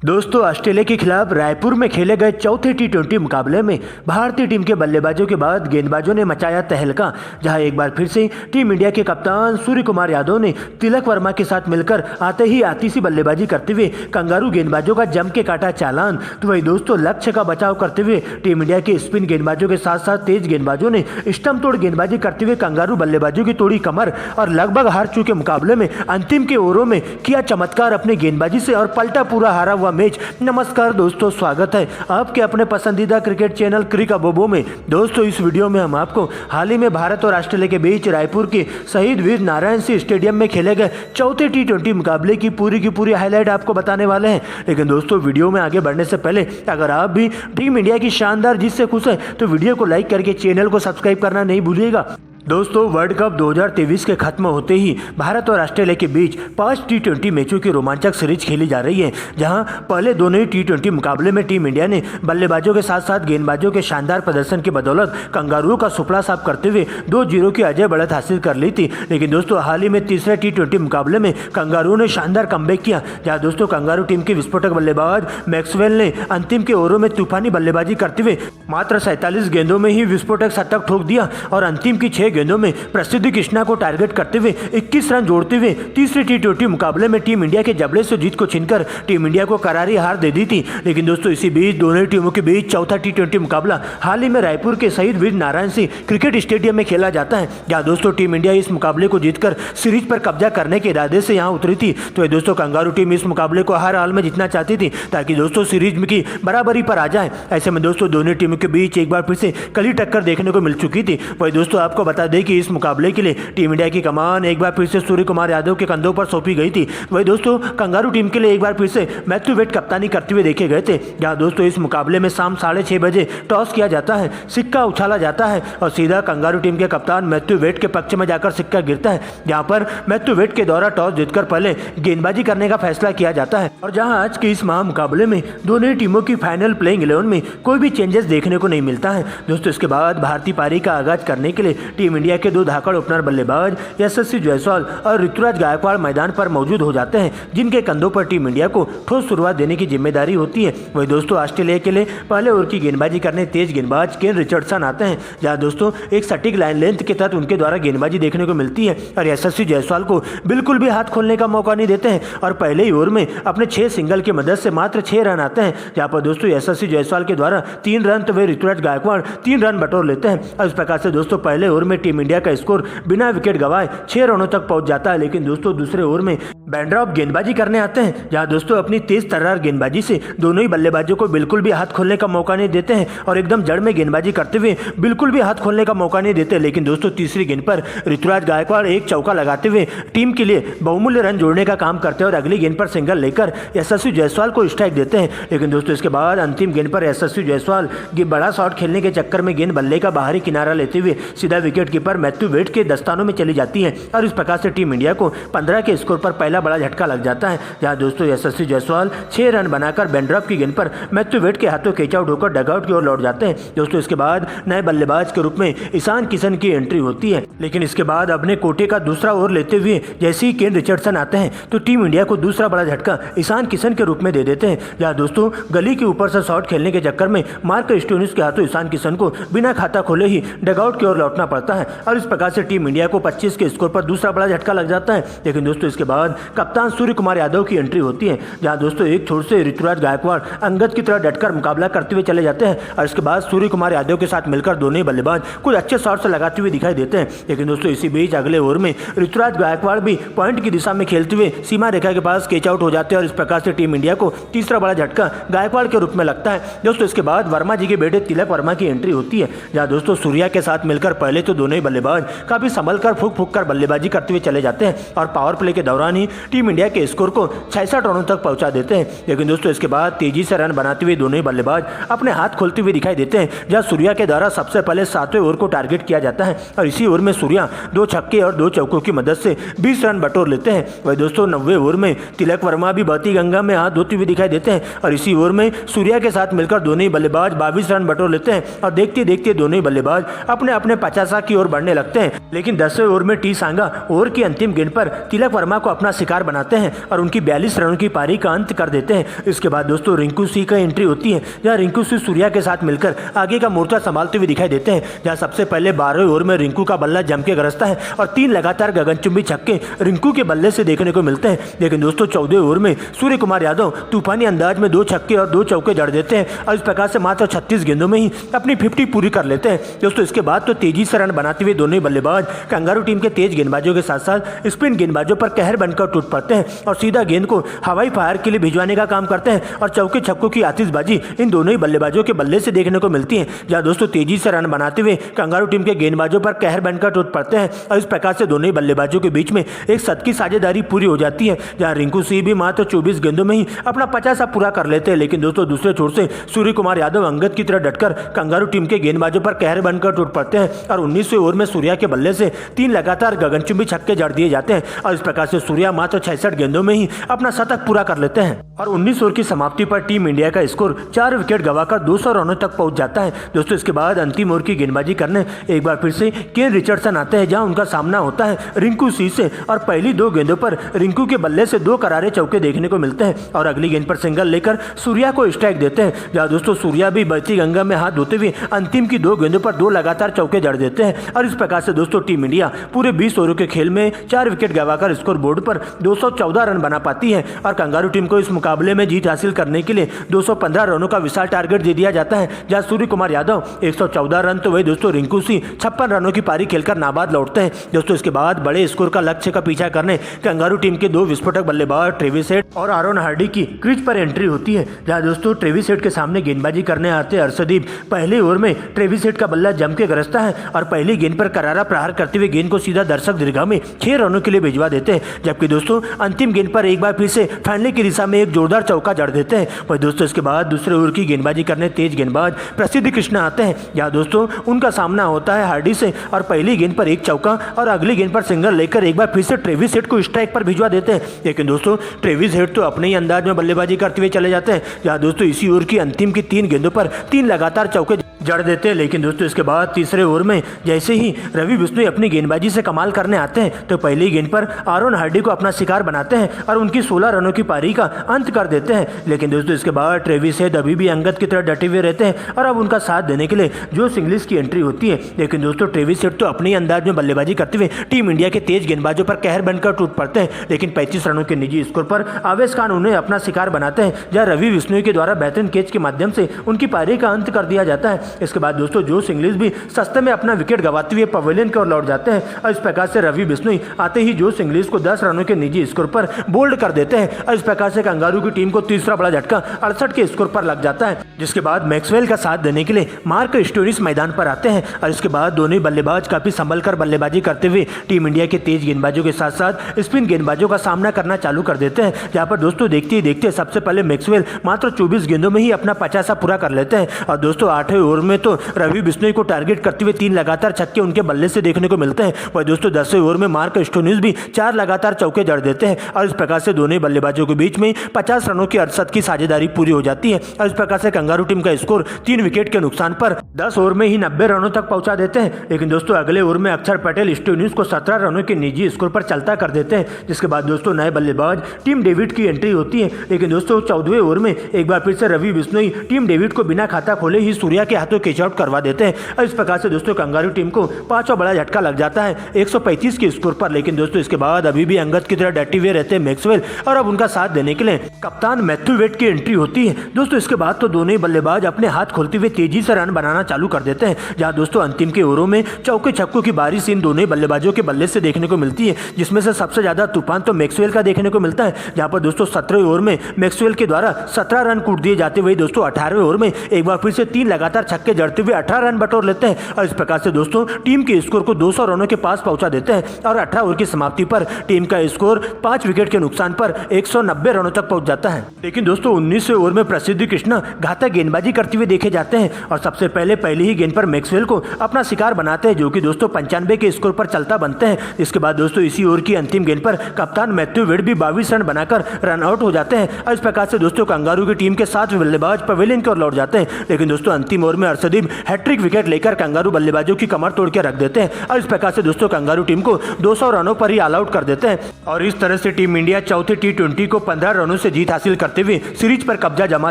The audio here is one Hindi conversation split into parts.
दोस्तों, ऑस्ट्रेलिया के खिलाफ रायपुर में खेले गए चौथे टी20 मुकाबले में भारतीय टीम के बल्लेबाजों के बाद गेंदबाजों ने मचाया तहलका, जहां एक बार फिर से टीम इंडिया के कप्तान सूर्य कुमार यादव ने तिलक वर्मा के साथ मिलकर आते ही आतीसी बल्लेबाजी करते हुए कंगारू गेंदबाजों का जम के काटा चालान। तो वही दोस्तों, लक्ष्य का बचाव करते हुए टीम इंडिया के स्पिन गेंदबाजों के साथ साथ तेज गेंदबाजों ने स्टंप तोड़ गेंदबाजी करते हुए कंगारू बल्लेबाजों की तोड़ी कमर और लगभग हार चुके मुकाबले में अंतिम के ओवरों में किया चमत्कार अपने गेंदबाजी से और पलटा पूरा हारा हुआ मैच। नमस्कार दोस्तों, स्वागत है आपके अपने पसंदीदा क्रिकेट चैनल क्रिक अबोबो में। दोस्तों, इस वीडियो में हम आपको हाल ही में भारत और ऑस्ट्रेलिया के बीच रायपुर के शहीद वीर नारायण सिंह स्टेडियम में खेले गए चौथे टी20 मुकाबले की पूरी हाईलाइट आपको बताने वाले हैं। लेकिन दोस्तों, वीडियो में आगे बढ़ने से पहले अगर आप भी टीम इंडिया की शानदार जीत से खुश हैं तो वीडियो को लाइक करके चैनल को सब्सक्राइब करना नहीं भूलिएगा। दोस्तों, वर्ल्ड कप 2023 के खत्म होते ही भारत और ऑस्ट्रेलिया के बीच 5 टी20 मैचों की रोमांचक सीरीज खेली जा रही है, जहां पहले दोनों ही टी20 मुकाबले में टीम इंडिया ने बल्लेबाजों के साथ साथ गेंदबाजों के शानदार प्रदर्शन की बदौलत कंगारुओं का सुपड़ा साफ करते हुए 2-0 की अजय बढ़त हासिल कर ली थी। लेकिन दोस्तों, हाल ही में तीसरे टी20 मुकाबले में कंगारुओं ने शानदार कमबैक किया, जहाँ दोस्तों कंगारू टीम के विस्फोटक बल्लेबाज मैक्सवेल ने अंतिम के ओवरों में तूफानी बल्लेबाजी करते हुए मात्र 47 गेंदों में ही विस्फोटक शतक ठोक दिया और अंतिम की 6 गेंदों में प्रसिद्ध कृष्णा को टारगेट करते हुए 21 रन जोड़ते हुए तीसरे टी20 मुकाबले में टीम इंडिया के जबड़े से जीत को छीनकर टीम इंडिया को करारी हार दे दी थी। लेकिन दोस्तों, इसी बीच दोनों ही टीमों के बीच चौथा टी20 मुकाबला हाल ही में रायपुर के शहीद वीर नारायण सिंह क्रिकेट स्टेडियम में खेला जाता है, जहां दोस्तों टीम इंडिया इस मुकाबले को जीतकर सीरीज पर कब्जा करने के इरादे से यहां उतरी थी। तो दोस्तों, कंगारू टीम इस मुकाबले को हर हाल में जीतना चाहती थी ताकि दोस्तों सीरीज की बराबरी पर आ जाए। ऐसे में दोस्तों, दोनों टीमों के बीच एक बार फिर से कड़ी टक्कर देखने को मिल चुकी थी। वही दोस्तों, आपको बता दें कि इस मुकाबले के लिए टीम इंडिया की कमान एक बार फिर से सूर्य कुमार यादव के कंधों पर सौंपी गई थी। वही दोस्तों, कंगारू टीम के लिए एक बार फिर से मैथ्यू वेड कप्तानी करते हुए देखे गए थे, जहां दोस्तों इस मुकाबले में शाम 6:30 बजे टॉस किया जाता है, सिक्का उछाला जाता है और सीधा कंगारू टीम के कप्तान मैथ्यू वेड के पक्ष में जाकर सिक्का गिरता है, जहां पर मैथ्यू वेड के द्वारा टॉस जीतकर पहले गेंदबाजी करने का फैसला किया जाता है। और जहां आज के इस महामुकाबले में दोनों टीमों की फाइनल प्लेइंग 11 में कोई भी चेंजेस देखने को नहीं मिलता है। दोस्तों, इसके बाद भारतीय पारी का आगाज करने के लिए टीम इंडिया के 2 धाकड़ ओपनर बल्लेबाज यशस्वी जायसवाल और ऋतुराज गायकवाड़ मैदान पर मौजूद हो जाते हैं, जिनके कंधों पर टीम इंडिया को ठोस शुरुआत देने की जिम्मेदारी होती है। वही दोस्तों, ऑस्ट्रेलिया के लिए पहले ओवर की गेंदबाजी करने तेज गेंदबाज केन रिचर्डसन आते हैं, जहां दोस्तों एक सटीक लाइन लेंथ के तहत उनके द्वारा गेंदबाजी देखने को मिलती है और यशस्वी जायसवाल को बिल्कुल भी हाथ खोलने का मौका नहीं देते हैं और पहले ही ओवर में अपने 6 सिंगल की मदद से मात्र 6 रन आते हैं, जहां पर दोस्तों यशस्वी जायसवाल के द्वारा 3 रन तो वे ऋतुराज गायकवाड़ 3 रन बटोर लेते हैं। और इस प्रकार से दोस्तों पहले ओवर में टीम इंडिया का स्कोर बिना विकेट गवाए 6 रनों तक पहुंच जाता है। लेकिन दोस्तों, दूसरे ओवर में बैंड्रॉफ गेंदबाजी करने आते हैं, जहां दोस्तों अपनी तेज तर्रार गेंदबाजी से दोनों ही बल्लेबाजों को बिल्कुल भी हाथ खोलने का मौका नहीं देते हैं और एकदम जड़ में गेंदबाजी करते हुए बिल्कुल भी हाथ खोलने का मौका नहीं देते। लेकिन दोस्तों, तीसरी गेंद पर ऋतुराज गायकवाड़ एक चौका लगाते हुए टीम के लिए बहुमूल्य रन जोड़ने का काम करते हैं और अगली गेंद पर सिंगल लेकर यशस्वी जायसवाल को स्ट्राइक देते हैं। लेकिन दोस्तों, इसके बाद अंतिम गेंद पर यशस्वी जायसवाल बड़ा शॉट खेलने के चक्कर में गेंद बल्ले का बाहरी किनारा लेते हुए सीधा विकेट कीपर मैथ्यू वेड के दस्तानों में चली जाती है और इस प्रकार से टीम इंडिया को 15 के स्कोर पर पहला बड़ा झटका लग जाता है, जहां दोस्तों यशस्वी जायसवाल 6 रन बनाकर बैंड्रॉफ की गेंद पर मैथ्यू वेड के हाथों कैच आउट होकर डगआउट की ओर लौट जाते हैं। दोस्तों, इसके बाद नए बल्लेबाज के रूप में ईशान किशन की एंट्री होती है। लेकिन इसके बाद अपने कोटे का दूसरा ओवर लेते हुए जैसे ही केन रिचर्डसन आते हैं तो टीम इंडिया को दूसरा बड़ा झटका ईशान किशन के रूप में दे देते हैं, जहां दोस्तों गली के ऊपर से शॉट खेलने के चक्कर में मार्क स्टोनिस के हाथों ईशान किशन को बिना खाता खोले ही डगआउट की ओर लौटना पड़ता है और इस प्रकार से टीम इंडिया को 25 के स्कोर पर दूसरा बड़ा झटका लग जाता है। लेकिन दोस्तों, इसके बाद कप्तान सूर्य कुमार यादव की एंट्री होती है, जहां दोस्तों एक छोर से ऋतुराज गायकवाड़ अंगद की तरह डटकर मुकाबला करते हुए चले जाते हैं और इसके बाद सूर्य कुमार यादव के साथ मिलकर दोनों ही बल्लेबाज कुछ अच्छे शॉट्स लगाते हुए दिखाई देते हैं। लेकिन दोस्तों, इसी बीच अगले ओवर में ऋतुराज गायकवाड़ भी पॉइंट की दिशा में खेलते हुए सीमा रेखा के पास कैच आउट हो जाते हैं और इस प्रकार से टीम इंडिया को तीसरा बड़ा झटका गायकवाड़ के रूप में लगता है। दोस्तों, इसके बाद वर्मा जी के बेटे तिलक वर्मा की एंट्री होती है, जहां दोस्तों सूर्या के साथ मिलकर पहले तो दोनों ही बल्लेबाज काफी संभल कर फूक कर बल्लेबाजी करते हुए चले जाते हैं और पावर प्ले के दौरान ही टीम इंडिया के स्कोर को 66 रनों तक पहुंचा देते हैं। लेकिन दोस्तों, इसके बाद तेजी से रन बनाते हुए दोनों ही बल्लेबाज अपने हाथ खोलते हुए दिखाई देते हैं, जहां सूर्या के द्वारा सबसे पहले 7वें ओवर को टारगेट किया जाता है और इसी ओवर में सूर्या 2 छक्के और 2 चौकों की मदद से 20 रन बटोर लेते हैं। वही दोस्तों, 90वें ओवर में तिलक वर्मा भी बहती गंगा में हाथ धोते हुए दिखाई देते हैं और इसी ओवर में सूर्या के साथ मिलकर दोनों ही बल्लेबाज 22 रन बटोर लेते हैं और देखते देखते दोनों ही बल्लेबाज अपने अपने 50 की ओर बढ़ने लगते हैं। लेकिन 10वें ओवर में टी सांगा ओवर की अंतिम गेंद पर तिलक वर्मा को अपना शिकार बनाते हैं और उनकी 42 रनों की पारी का अंत कर देते हैं। इसके बाद दोस्तों रिंकू सिंह का एंट्री होती है, जहां रिंकू सिंह सूर्या के साथ मिलकर आगे का मोर्चा संभालते हुए दिखाई देते हैं। जहां सबसे पहले 12वें ओवर में रिंकू का बल्ला जम के गरजता है और 3 लगातार गगनचुंबी छक्के रिंकू के बल्ले से देखने को मिलते हैं। लेकिन दोस्तों 14वें ओवर में सूर्य कुमार यादव तूफानी अंदाज में 2 छक्के और 2 चौके जड़ देते हैं और इस प्रकार से मात्र 36 गेंदों में ही अपनी 50 पूरी कर लेते हैं। दोस्तों इसके बाद तो तेजी से रन बनाते हुए दोनों ही बल्लेबाज कंगारू टीम के तेज गेंदबाजों के साथ साथ स्पिन गेंदबाजों पर कहर बनकर टूट पड़ते हैं और सीधा गेंद को हवाई फायर के लिए भिजवाने का काम करते हैं और चौके छक्कों की आतिशबाजी इन दोनों ही बल्लेबाजों के बल्ले से देखने को मिलती है। जहां दोस्तों तेजी से रन बनाते हुए कंगारू टीम के गेंदबाजों पर कहर बनकर टूट पड़ते हैं और इस प्रकार से दोनों ही बल्लेबाजों के बीच में एक सद की साझेदारी पूरी हो जाती है। जहां रिंकू सिंह भी मात्र 24 गेंदों में ही अपना 50 पूरा कर लेते हैं। लेकिन दोस्तों दूसरे छोर से सूर्य कुमार यादव अंगद की तरह डटकर कंगारू टीम के गेंदबाजों पर कहर बनकर टूट पड़ते हैं और 19वें ओवर में सूर्या के बल्ले से 3 लगातार गगनचुंबी छक्के जड़ दिए जाते हैं और इस प्रकार से सूर्या मात्र 66 गेंदों में ही अपना शतक पूरा कर लेते हैं और 19 ओवर की समाप्ति पर टीम इंडिया का स्कोर 4 विकेट गंवाकर 200 रनों तक पहुंच जाता है। दोस्तों इसके बाद अंतिम ओवर की गेंदबाजी करने एक बार फिर से केन रिचर्डसन आते हैं, जहां उनका सामना होता है रिंकू सिंह से और पहली 2 गेंदों पर रिंकू के बल्ले से 2 करारे चौके देखने को मिलते हैं और अगली गेंद पर सिंगल लेकर सूर्या को स्ट्राइक देते हैं। जहां दोस्तों सूर्या भी बहती गंगा में हाथ धोते हुए अंतिम की 2 गेंदों पर 2 लगातार चौके जड़ देते हैं और इस प्रकार से दोस्तों टीम इंडिया पूरे 20 ओवरों के खेल में 4 विकेट गंवाकर स्कोर बोर्ड पर 214 रन बना पाती है और कंगारू टीम को इस मुकाबले में जीत हासिल करने के लिए 215 रनों का विशाल टारगेट दे दिया जाता है। जहां सूर्य कुमार यादव 114 रन तो वही दोस्तों रिंकू सिंह 56 रनों की पारी खेलकर नाबाद लौटते हैं। दोस्तों इसके बाद बड़े स्कोर का लक्ष्य का पीछा करने कंगारू टीम के 2 विस्फोटक बल्लेबाज ट्रेविस हेड और आरोन हार्डी की क्रीज पर एंट्री होती है। जहां दोस्तों ट्रेविस हेड के सामने गेंदबाजी करने आते अर्शदीप पहले ओवर में ट्रेविस हेड का बल्ला जम के गरजता है और पहली गेंद पर करारा प्रहार करते हुए गेंद को सीधा दर्शक दीर्घा में 6 रनों के लिए भिजवा देते हैं। जबकि दोस्तों अंतिम गेंद पर एक बार फिर से फैलने की दिशा में एक जोरदार चौका जड़ देते हैं। वही दोस्तों इसके बाद दूसरे ओवर की गेंदबाजी करने तेज गेंदबाज प्रसिद्ध कृष्णा आते हैं। जहां दोस्तों उनका सामना होता है हार्डी से और पहली गेंद पर एक चौका और अगली गेंद पर सिंगल लेकर एक बार फिर से ट्रेविस हेड को स्ट्राइक पर भिजवा देते हैं। लेकिन दोस्तों ट्रेविस हेड तो अपने ही अंदाज में बल्लेबाजी करते हुए चले जाते हैं। जहां दोस्तों इसी ओवर की अंतिम की 3 गेंदों पर 3 लगातार चौके जड़ देते हैं। लेकिन दोस्तों इसके बाद तीसरे ओवर में जैसे ही रवि बिश्नोई अपनी गेंदबाजी से कमाल करने आते हैं तो पहली गेंद पर आरोन हार्डी को अपना शिकार बनाते हैं और उनकी 16 रनों की पारी का अंत कर देते हैं। लेकिन दोस्तों इसके बाद ट्रेविस हेड अभी भी अंगद की तरह डटे हुए रहते हैं और अब उनका साथ देने के लिए जोश इंग्लिश की एंट्री होती है। लेकिन दोस्तों ट्रेविस हेड तो अपने ही अंदाज में बल्लेबाजी करते हुए टीम इंडिया के तेज गेंदबाजों पर कहर बनकर टूट पड़ते हैं। लेकिन 35 रनों के निजी स्कोर पर आवेश खान उन्हें अपना शिकार बनाते हैं, जहां रवि बिश्नोई के द्वारा बेहतरीन कैच के माध्यम से उनकी पारी का अंत कर दिया जाता है। इसके बाद दोस्तों जोश इंग्लिश भी सस्ते में अपना विकेट गंवाते हुए पवेलियन की ओर लौट जाते हैं और इस प्रकार से रवि बिश्नोई आते ही जोश इंग्लिश को 10 रनों के निजी स्कोर पर बोल्ड कर देते हैं और इस प्रकार से कंगारू की टीम को तीसरा बड़ा झटका 68 के स्कोर पर लग जाता है। जिसके बाद मैक्सवेल का साथ देने के लिए मार्क स्टोनिस मैदान पर आते हैं और इसके बाद दोनों ही बल्लेबाज काफी संभल कर बल्लेबाजी करते हुए टीम इंडिया के तेज गेंदबाजों के साथ साथ स्पिन गेंदबाजों का सामना करना चालू कर देते हैं। जहां पर दोस्तों देखते ही देखते सबसे पहले मैक्सवेल मात्र 24 गेंदों में ही अपना 50 पूरा कर लेते हैं और दोस्तों 8वें ओवर में तो रवि बिश्नोई को टारगेट करते हुए 3 लगातार छक्के उनके बल्ले से देखने को मिलते हैं। वह दोस्तों 10वें ओवर में मार्क स्टोनिस भी 4 लगातार चौके जड़ देते हैं और इस प्रकार से दोनों ही बल्लेबाजों के बीच में 50 रनों की 68 की साझेदारी पूरी हो जाती है और इस प्रकार से कंगारू टीम का स्कोर 3 विकेट के नुकसान पर 10 ओवर में ही 90 रनों तक पहुंचा देते हैं। लेकिन दोस्तों अगले ओवर में अक्षर पटेल स्टोनिस को 17 रनों के निजी स्कोर पर चलता कर देते हैं। जिसके बाद दोस्तों नए बल्लेबाज टीम डेविड की एंट्री होती है। लेकिन दोस्तों 14वें ओवर में एक बार फिर से रवि बिश्नोई टीम डेविड को बिना खाता खोले ही सूर्या के हाथों कैच आउट करवा देते हैं और इस प्रकार से दोस्तों कंगारू टीम को 5वां बड़ा झटका लग जाता है 135 के स्कोर पर। लेकिन दोस्तों इसके बाद अभी भी अंगद की तरह डटे हुए रहते हैं मैक्सवेल और अब उनका साथ देने के लिए कप्तान मैथ्यू वेड की एंट्री होती है। दोस्तों इसके बाद तो दोनों ही बल्लेबाज अपने हाथ खोलते हुए तेजी से रन बनाना चालू कर देते हैं। जहां दोस्तों अंतिम के ओवरों में चौके छक्कों की बारिश इन दोनों ही बल्लेबाजों के बल्ले से देखने को मिलती है, जिसमें से सबसे ज्यादा तूफान तो मैक्सवेल का देखने को मिलता है। जहां पर दोस्तों 17वें ओवर में मैक्सवेल के द्वारा 17 रन कूट दिए जाते हुए दोस्तों 18वें ओवर में एक बार फिर से 3 लगातार छक्के जड़ते हुए 18 रन बटोर लेते हैं और इस प्रकार से दोस्तों टीम के स्कोर को 200 रनों के पास पहुंचा देते हैं और 18 ओवर की समाप्ति पर टीम का स्कोर 5 विकेट के नुकसान पर 190 रनों तक पहुंच जाता है। लेकिन दोस्तों 19वें ओवर में प्रसिद्ध कृष्णा घातक गेंदबाजी करते हुए देखे जाते हैं और सबसे पहले पहली ही गेंद पर मैक्सवेल को अपना शिकार बनाते हैं, जो कि दोस्तों 95 के स्कोर पर चलता बनते हैं। इसके बाद दोस्तों इसी ओवर की अंतिम गेंद पर कप्तान मैथ्यू वेड भी 22 रन बनाकर रन आउट हो जाते हैं और इस प्रकार से दोस्तों कंगारू की टीम के 7 बल्लेबाज पवेलियन की ओर लौट जाते हैं। लेकिन दोस्तों अंतिम ओवर में अर्शदीप हैट्रिक विकेट लेकर कंगारू बल्लेबाजों की कमर तोड़ के रख देते हैं और इस प्रकार से दोस्तों कंगारू टीम को 200 रनों पर ही ऑल आउट कर देते हैं और इस तरह से टीम इंडिया चौथे T20 को 15 रनों से जीत हासिल करते हुए सीरीज पर कब्जा जमा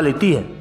लेती है।